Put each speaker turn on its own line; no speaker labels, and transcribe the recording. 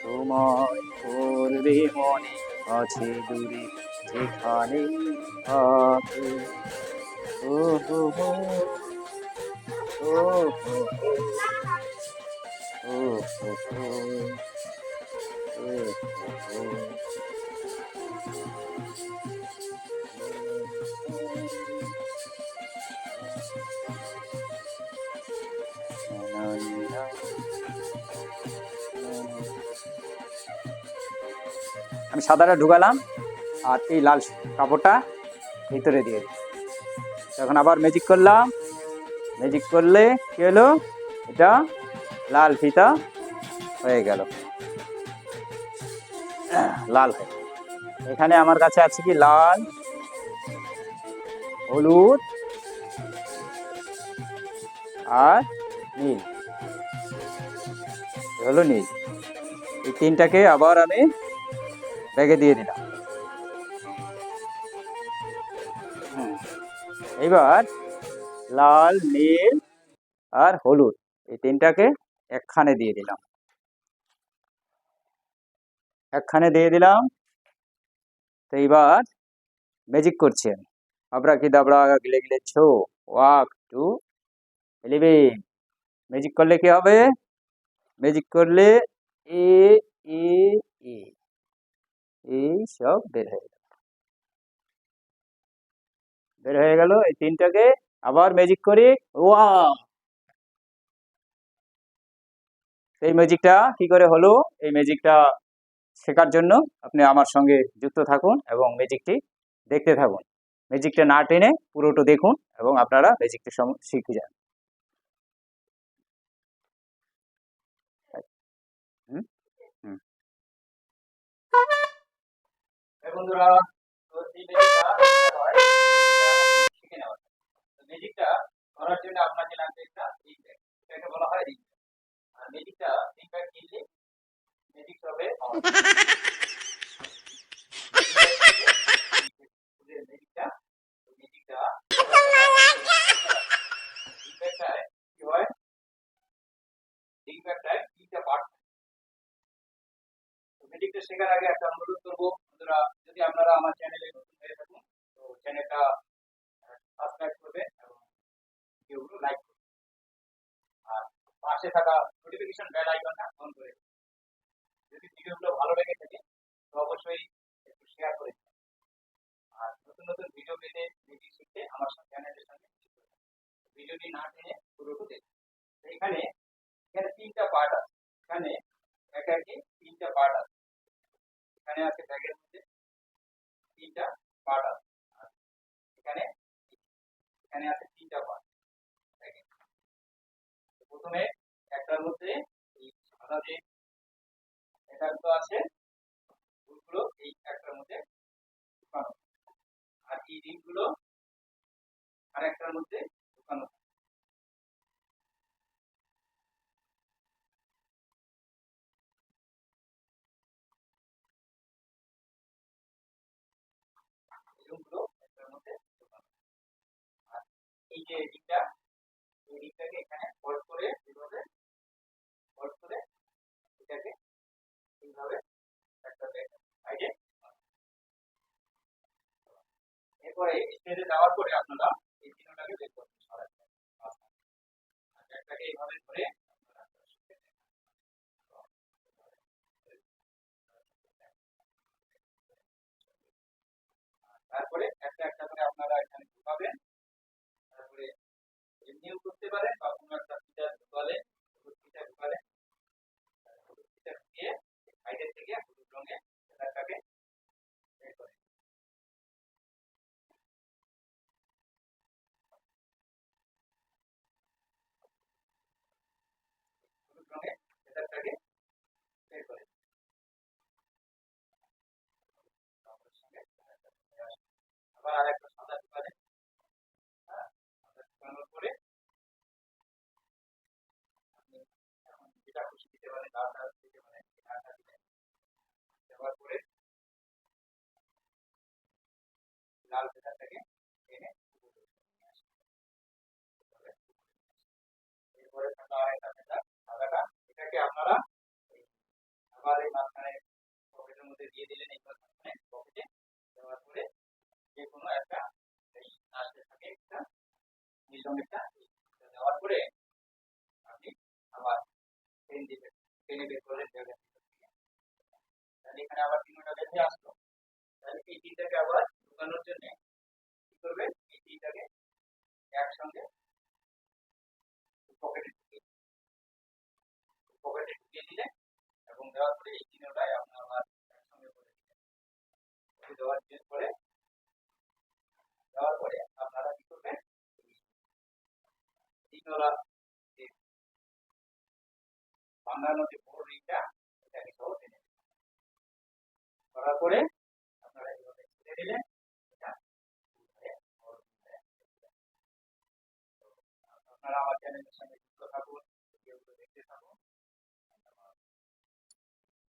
তোমায় করবে মনে আছে দূরে যেখানে থাকে। ও হো হো, ও হো হো, ও হো হো, ও হো হো। আমি সাদাটা ঢুকালাম আর এই লাল কাপড়টা ভিতরে দিয়ে দিই। তখন আবার ম্যাজিক করলাম, ম্যাজিক করলে কি হলো, এটা লাল ফিতা হয়ে গেল, লাল হয়ে। এখানে আমার কাছে আছে কি লাল, হলুদ আর নীল, হলো নীল। এই তিনটাকে আবার আমি ব্যাগে দিয়ে দিলাম। এবার লাল, নীল আর হলুদ এই তিনটাকে একখানে দিয়ে দিলাম, একখানে দিয়ে দিলাম। তো এইবার ম্যাজিক করছি আমি। আবরা কি দাবড়া গিলে গিলে ছো, 1 2 11। ম্যাজিক করলে কি হবে, ম্যাজিক করলে এ এ এ এই সব বের হয়ে গেল, বের হয়ে গেল। এই তিনটাকে আবার ম্যাজিক করি, ওয়া। এই ম্যাজিকটা কি করে হলো, এই ম্যাজিকটা শেখার জন্য আপনি আমার সঙ্গে যুক্ত থাকুন এবং ম্যাজিকটি দেখতে থাকুন। ম্যাজিকটা না টেনে পুরোটা দেখুন এবং আপনারা ম্যাজিকটা শিখে যান। বন্ধুরা, তো এই ম্যাজিকটা হয়, শিখে নেওয়া। ম্যাজিকটা করার জন্য আপনার যে লাগবে একটা রিং ব্যাগ, এটাকে বলা হয় রিং ব্যাগ। আর ম্যাজিকটা রিং ব্যাগ কিনলে ম্যাজিক হবে ম্যাজিকটা ম্যাজিকটা রিং ব্যাগটায় কি হয়, রিং ব্যাগটায় তিনটা পার্ট। ম্যাজিকটা শেখার আগে একটা অনুরোধ করবো বন্ধুরা, যদি আপনারা আমার চ্যানেলে নতুন হয়ে থাকুন তো চ্যানেলটা সাবস্ক্রাইব করবেন এবং ভিডিওগুলো লাইক করবেন, আর পাশে থাকা নোটিফিকেশন বেল আইকনটা অন করে। যদি ভিডিওগুলো ভালো লেগে থাকে তো অবশ্যই একটু শেয়ার করে দিন। আর নতুন নতুন ভিডিও পেতে, ম্যাজিক শিখতে আমার চ্যানেলের সঙ্গে ভিডিওটি না টেনে পুরোটা দেখুন। এখানে এখানে তিনটা পার্ট আছে, এখানে একা একে তিনটা পার্ট আছে। এখানে আছে ব্যাগের মধ্যে তিনটা পার্ট আছে, এখানে এখানে আছে তিনটা পার্ট। প্রথমে একটার মধ্যে এই সাদা যে এটাগুলো আছে ওগুলো এই একটার মধ্যে ঢুকানো, আর এই রিংগুলো আর একটার মধ্যে ঢুকানো। রিংগুলো একটার মধ্যে ঢুকানো, আর এই যে রিংটা, এই রিংটাকে এখানে ফোল্ড করে এইভাবে ফোল্ড করে এটাকে এইভাবে একটা সাইডে। এরপরে স্টেজে যাওয়ার পরে আপনারা এই তিনটাকে বের করতে সরাসরি একটাকে এইভাবে ধরে তারপরে একটা একটা করে আপনারা এখানে ঢুকাবেন। তারপরে এমনিও করতে পারেন বা কোনো একটা ফিতা ঢুকালে, ফিতা ঢুকালে ফিতা ঢুকিয়ে সাইডের থেকে আবার আরেকটা সাদা ঢুকালেন। হ্যাঁ, সাদা ঢুকানোর পরে আপনি এখন যেটা খুশি দিতে পারেন, লালটা দিতে পারেন, লালটা দিলেন। দেওয়ার পরে লাল ফেদারটাকে টেনে উপরে নিয়ে আসবেন। এরপরে থাকা আরেকটা ফেদার সাদাটা, এটাকে আপনারা এই আবার এই মাঝখানে পকেটের মধ্যে দিয়ে দিলেন। এই মাঝখানে পকেটে দেওয়ার পরে যে কোনো একটা এই লাস্টে থাকে একটা নীল রঙেরটা, এটা দেওয়ার পরে আপনি আবার পেন দিবেন, টেনে বের করলেন জায়গা থেকে। তাহলে এখানে আবার তিনটা বের হয়ে আসলো। তাহলে এই তিনটাকে আবার ঢুকানোর জন্য কি করবেন, এই তিনটাকে একসঙ্গে পকেটে ঢুকিয়ে দিলেন এবং দেওয়ার পরে এই তিনটাই আপনি আবার একসঙ্গে করে দিলেন। দেওয়ার পরে আপনারা কি করবেন, তিনটা যে বাংলানো যে বড় রিংটা, এটাকে সহ টেনে করার পরে আপনারা এইভাবে ছেড়ে দিলেন। এটা আপনারা আমার চ্যানেলের সঙ্গে যুক্ত থাকুন, ভিডিওগুলো দেখতে থাকুন।